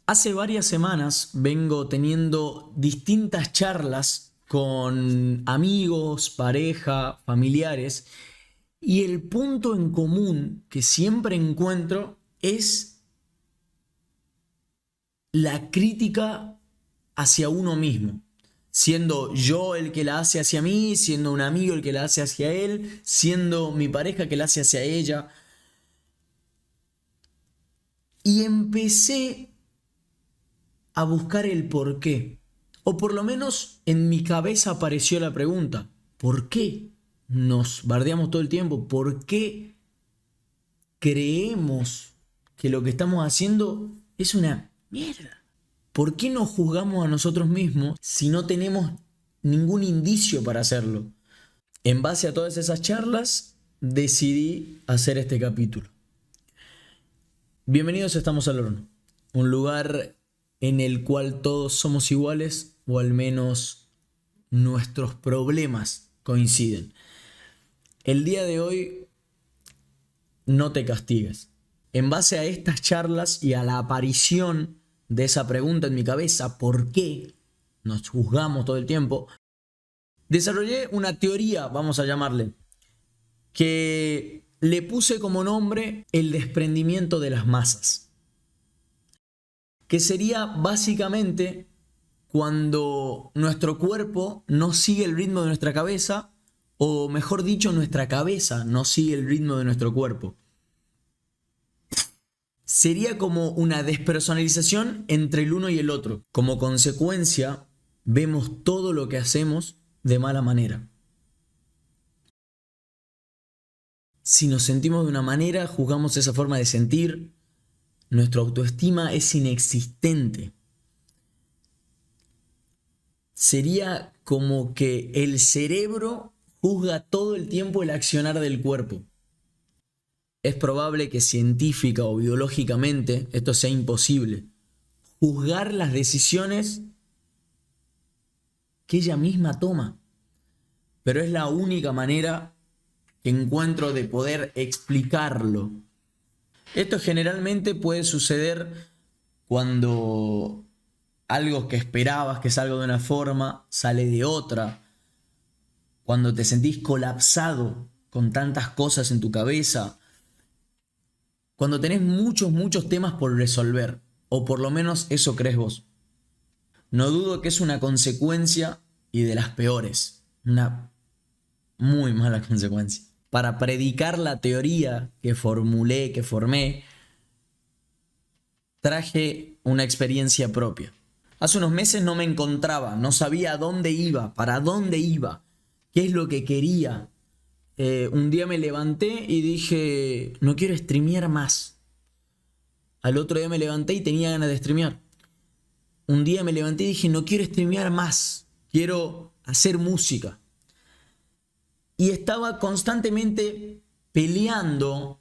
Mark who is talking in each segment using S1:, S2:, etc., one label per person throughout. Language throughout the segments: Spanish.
S1: Hace varias semanas vengo teniendo distintas charlas con amigos, pareja, familiares, y el punto en común que siempre encuentro es la crítica hacia uno mismo. Siendo yo el que la hace hacia mí, siendo un amigo el que la hace hacia él, siendo mi pareja que la hace hacia ella. Y empecé a buscar el por qué. O por lo menos en mi cabeza apareció la pregunta: ¿por qué nos bardeamos todo el tiempo? ¿Por qué creemos que lo que estamos haciendo es una mierda? ¿Por qué nos juzgamos a nosotros mismos si no tenemos ningún indicio para hacerlo? En base a todas esas charlas, decidí hacer este capítulo. Bienvenidos a Estamos al Horno, un lugar en el cual todos somos iguales, o al menos nuestros problemas coinciden. El día de hoy, no te castigues. En base a estas charlas y a la aparición de esa pregunta en mi cabeza, ¿por qué nos juzgamos todo el tiempo?, desarrollé una teoría, vamos a llamarle, que le puse como nombre el desprendimiento de las masas. Que sería básicamente cuando nuestro cuerpo no sigue el ritmo de nuestra cabeza, o mejor dicho, nuestra cabeza no sigue el ritmo de nuestro cuerpo. Sería como una despersonalización entre el uno y el otro. Como consecuencia, vemos todo lo que hacemos de mala manera. Si nos sentimos de una manera, juzgamos esa forma de sentir. Nuestra autoestima es inexistente. Sería como que el cerebro juzga todo el tiempo el accionar del cuerpo. Es probable que científica o biológicamente esto sea imposible. Juzgar las decisiones que ella misma toma. Pero es la única manera que encuentro de poder explicarlo. Esto generalmente puede suceder cuando algo que esperabas que salga de una forma sale de otra. Cuando te sentís colapsado con tantas cosas en tu cabeza. Cuando tenés muchos temas por resolver. O por lo menos eso crees vos. No dudo que es una consecuencia, y de las peores. Una muy mala consecuencia. Para predicar la teoría que formé, traje una experiencia propia. Hace unos meses no me encontraba, no sabía a dónde iba, para dónde iba, qué es lo que quería. Un día me levanté y dije, no quiero streamear más. Al otro día me levanté y tenía ganas de streamear. Un día me levanté y dije, no quiero streamear más, quiero hacer música. Y estaba constantemente peleando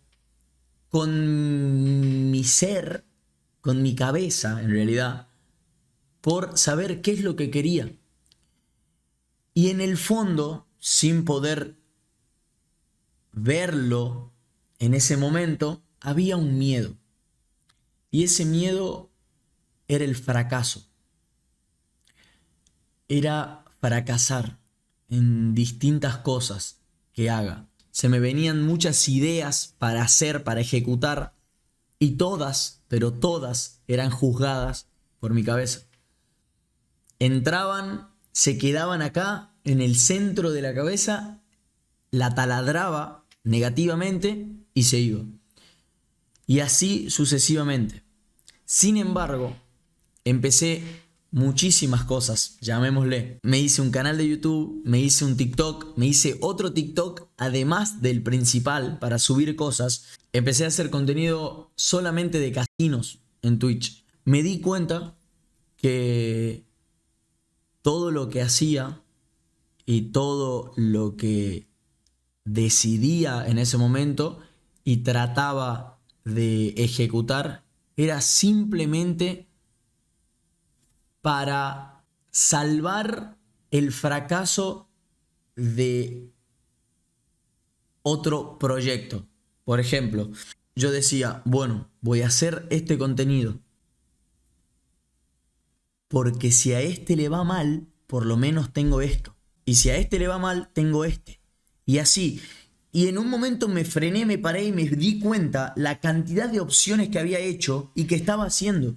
S1: con mi ser, con mi cabeza en realidad, por saber qué es lo que quería. Y en el fondo, sin poder verlo en ese momento, había un miedo. Y ese miedo era el fracaso. Era fracasar en distintas cosas que haga. Se me venían muchas ideas para hacer, para ejecutar, y todas, pero todas, eran juzgadas por mi cabeza. Entraban, se quedaban acá, en el centro de la cabeza, la taladraba negativamente y se iba. Y así sucesivamente. Sin embargo, empecé muchísimas cosas, llamémosle. Me hice un canal de YouTube, me hice un TikTok, me hice otro TikTok, además del principal, para subir cosas. Empecé a hacer contenido solamente de casinos en Twitch. Me di cuenta que todo lo que hacía y todo lo que decidía en ese momento y trataba de ejecutar era simplemente para salvar el fracaso de otro proyecto. Por ejemplo, yo decía, bueno, voy a hacer este contenido. porque si a este le va mal, por lo menos tengo esto. Y si a este le va mal, tengo este. Y así. Y en un momento me frené, me paré y me di cuenta la cantidad de opciones que había hecho y que estaba haciendo.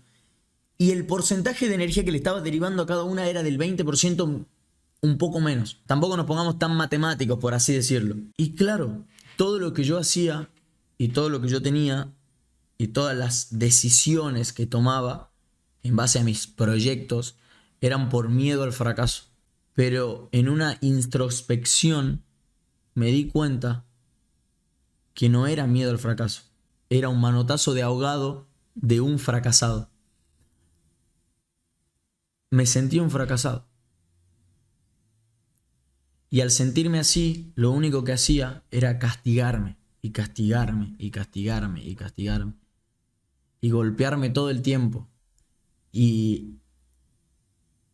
S1: Y el porcentaje de energía que le estaba derivando a cada una era del 20%, un poco menos. Tampoco nos pongamos tan matemáticos, por así decirlo. Y claro, todo lo que yo hacía y todo lo que yo tenía y todas las decisiones que tomaba en base a mis proyectos eran por miedo al fracaso. Pero en una introspección me di cuenta que no era miedo al fracaso. Era un manotazo de ahogado de un fracasado. Me sentí un fracasado. Y al sentirme así, lo único que hacía era castigarme, y castigarme, y castigarme, y castigarme. Y golpearme todo el tiempo. Y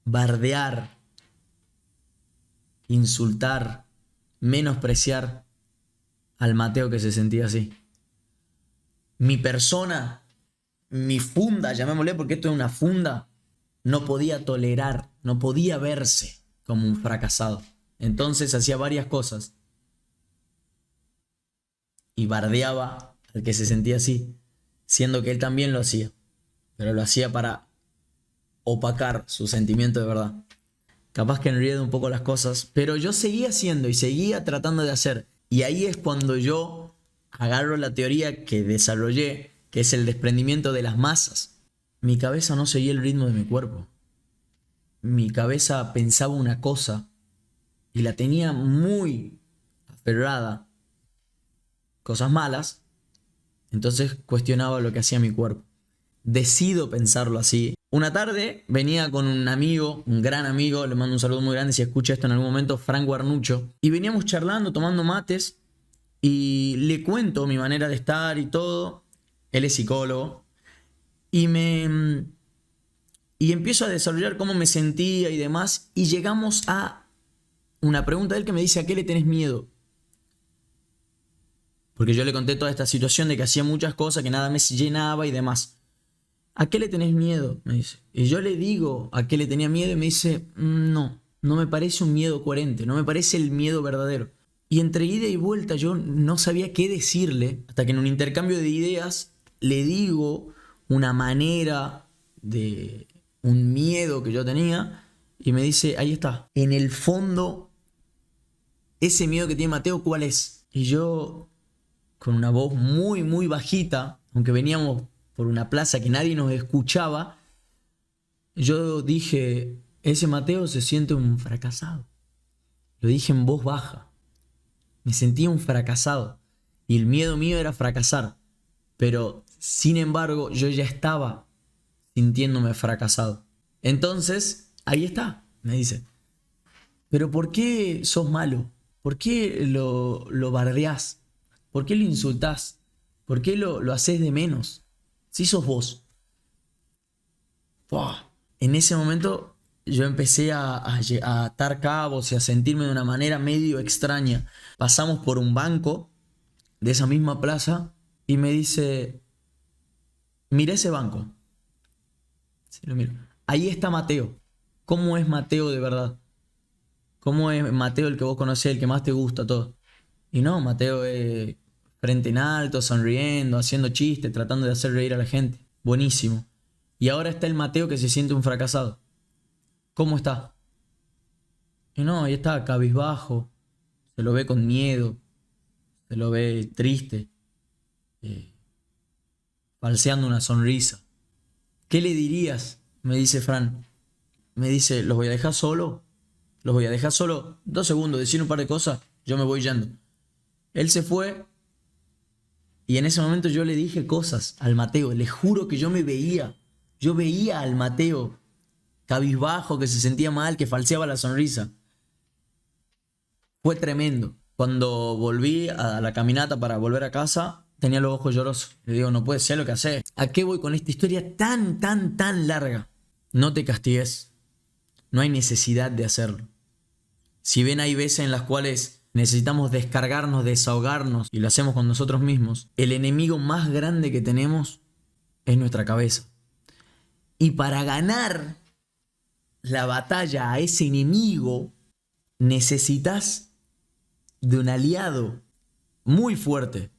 S1: bardear, insultar, menospreciar al Mateo que se sentía así. Mi persona, mi funda, llamémosle porque esto es una funda, no podía tolerar, no podía verse como un fracasado. Entonces hacía varias cosas y bardeaba al que se sentía así, siendo que él también lo hacía, pero lo hacía para opacar su sentimiento de verdad. Capaz que enriedo un poco las cosas, pero yo seguía haciendo y seguía tratando de hacer. Y ahí es cuando yo agarro la teoría que desarrollé, que es el desprendimiento de las masas. Mi cabeza no seguía el ritmo de mi cuerpo. Mi cabeza pensaba una cosa y la tenía muy aferrada, cosas malas, entonces cuestionaba lo que hacía mi cuerpo. Decido pensarlo así. Una tarde venía con un amigo, un gran amigo, le mando un saludo muy grande si escucha esto en algún momento, Frank Guarnuccio, y veníamos charlando, tomando mates, y le cuento mi manera de estar y todo. Él es psicólogo, y empiezo a desarrollar cómo me sentía y demás, y llegamos a una pregunta de él que me dice: ¿a qué le tenés miedo? Porque yo le conté toda esta situación de que hacía muchas cosas, que nada me llenaba y demás. ¿A qué le tenés miedo? Me dice. Y yo le digo a qué le tenía miedo y me dice: no me parece un miedo coherente, no me parece el miedo verdadero. Y entre ida y vuelta yo no sabía qué decirle, hasta que en un intercambio de ideas le digo una manera de un miedo que yo tenía y me dice: ahí está, en el fondo, ese miedo que tiene Mateo, ¿cuál es? Y yo, con una voz muy, muy bajita, aunque veníamos por una plaza que nadie nos escuchaba, yo dije: ese Mateo se siente un fracasado. Lo dije en voz baja. Me sentía un fracasado. Y el miedo mío era fracasar. Pero, sin embargo, yo ya estaba sintiéndome fracasado. Entonces, ahí está, me dice. Pero ¿por qué sos malo? ¿Por qué lo bardeás? ¿Por qué lo insultás? ¿Por qué lo haces de menos? Si sos vos. ¡Buah! En ese momento yo empecé a atar cabos y a sentirme de una manera medio extraña. Pasamos por un banco de esa misma plaza y me dice: mira ese banco. Sí, lo miro. Ahí está Mateo. ¿Cómo es Mateo de verdad? ¿Cómo es Mateo el que vos conocés, el que más te gusta, todo? Y no, Mateo es frente en alto, sonriendo, haciendo chistes, tratando de hacer reír a la gente. Buenísimo. Y ahora está el Mateo que se siente un fracasado. ¿Cómo está? Y no, ahí está, cabizbajo. Se lo ve con miedo. Se lo ve triste. Falseando una sonrisa. ¿Qué le dirías? Me dice Fran. Me dice: ¿los voy a dejar solo? ¿Los voy a dejar solo? 2 segundos, decir un par de cosas. Yo me voy yendo. Él se fue. Y en ese momento yo le dije cosas al Mateo. Le juro que yo me veía. Yo veía al Mateo cabizbajo, que se sentía mal, que falseaba la sonrisa. Fue tremendo. Cuando volví a la caminata para volver a casa, tenía los ojos llorosos. Le digo: no puede ser lo que haces. ¿A qué voy con esta historia tan, tan, tan larga? No te castigues. No hay necesidad de hacerlo. Si bien hay veces en las cuales necesitamos descargarnos, desahogarnos, y lo hacemos con nosotros mismos, el enemigo más grande que tenemos es nuestra cabeza. Y para ganar la batalla a ese enemigo, necesitas de un aliado muy fuerte,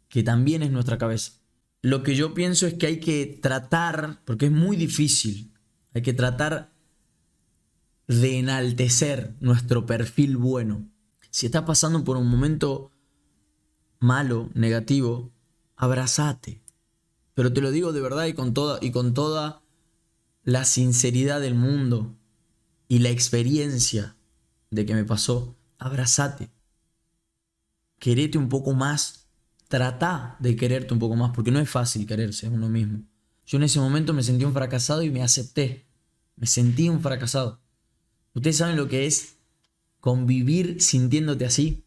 S1: que también es nuestra cabeza. Lo que yo pienso es que hay que tratar, porque es muy difícil, hay que tratar de enaltecer nuestro perfil bueno. Si estás pasando por un momento malo, negativo, abrazate. Pero te lo digo de verdad y con toda la sinceridad del mundo y la experiencia de que me pasó. Abrazate. Querete un poco más. Trata de quererte un poco más, porque no es fácil quererse a uno mismo. Yo en ese momento me sentí un fracasado y me acepté. Me sentí un fracasado. Ustedes saben lo que es convivir sintiéndote así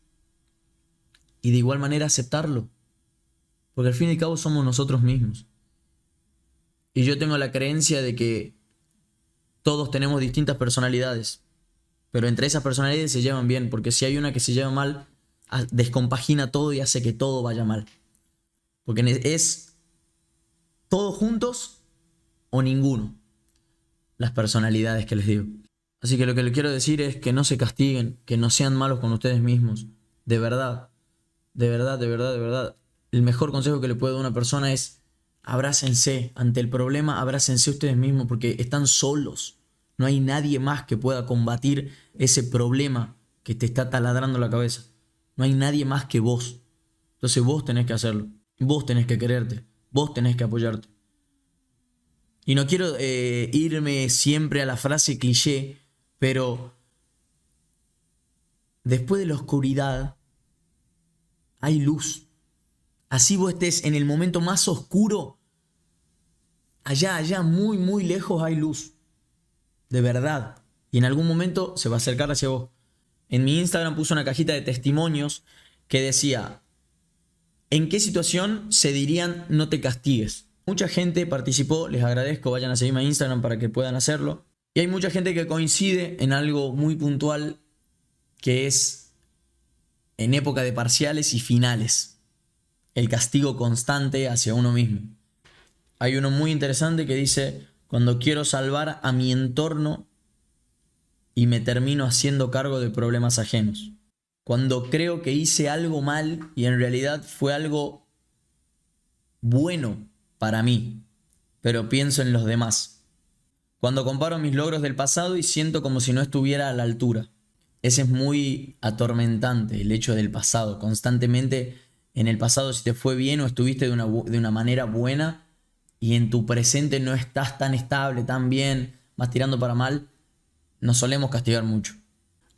S1: y de igual manera aceptarlo. Porque al fin y al cabo somos nosotros mismos. Y yo tengo la creencia de que todos tenemos distintas personalidades, pero entre esas personalidades se llevan bien, porque si hay una que se lleva mal, descompagina todo y hace que todo vaya mal. Porque es todos juntos o ninguno, las personalidades que les digo. Así que lo que les quiero decir es que no se castiguen, que no sean malos con ustedes mismos. De verdad, de verdad, de verdad, de verdad. El mejor consejo que le puedo dar a una persona es: abrácense. Ante el problema, abrácense ustedes mismos, porque están solos. No hay nadie más que pueda combatir ese problema que te está taladrando la cabeza. No hay nadie más que vos. Entonces vos tenés que hacerlo. Vos tenés que quererte. Vos tenés que apoyarte. Y no quiero irme siempre a la frase cliché, pero después de la oscuridad hay luz. Así vos estés en el momento más oscuro, allá, muy, muy lejos hay luz. De verdad. Y en algún momento se va a acercar hacia vos. En mi Instagram puse una cajita de testimonios que decía: ¿en qué situación se dirían no te castigues? Mucha gente participó, les agradezco, vayan a seguirme a Instagram para que puedan hacerlo. Y hay mucha gente que coincide en algo muy puntual, que es en época de parciales y finales. El castigo constante hacia uno mismo. Hay uno muy interesante que dice: cuando quiero salvar a mi entorno y me termino haciendo cargo de problemas ajenos. Cuando creo que hice algo mal y en realidad fue algo bueno para mí, pero pienso en los demás. Cuando comparo mis logros del pasado y siento como si no estuviera a la altura. Ese es muy atormentante, el hecho del pasado. Constantemente en el pasado, si te fue bien o estuviste de una manera buena, y en tu presente no estás tan estable, tan bien, vas tirando para mal, nos solemos castigar mucho.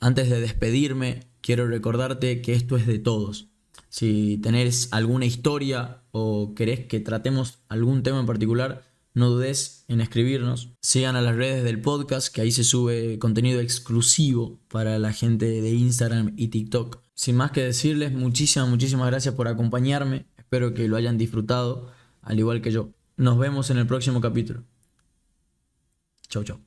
S1: Antes de despedirme, quiero recordarte que esto es de todos. Si tenés alguna historia o querés que tratemos algún tema en particular, no dudes en escribirnos. Sigan a las redes del podcast, que ahí se sube contenido exclusivo para la gente de Instagram y TikTok. Sin más que decirles, muchísimas gracias por acompañarme. Espero que lo hayan disfrutado, al igual que yo. Nos vemos en el próximo capítulo. Chau, chau.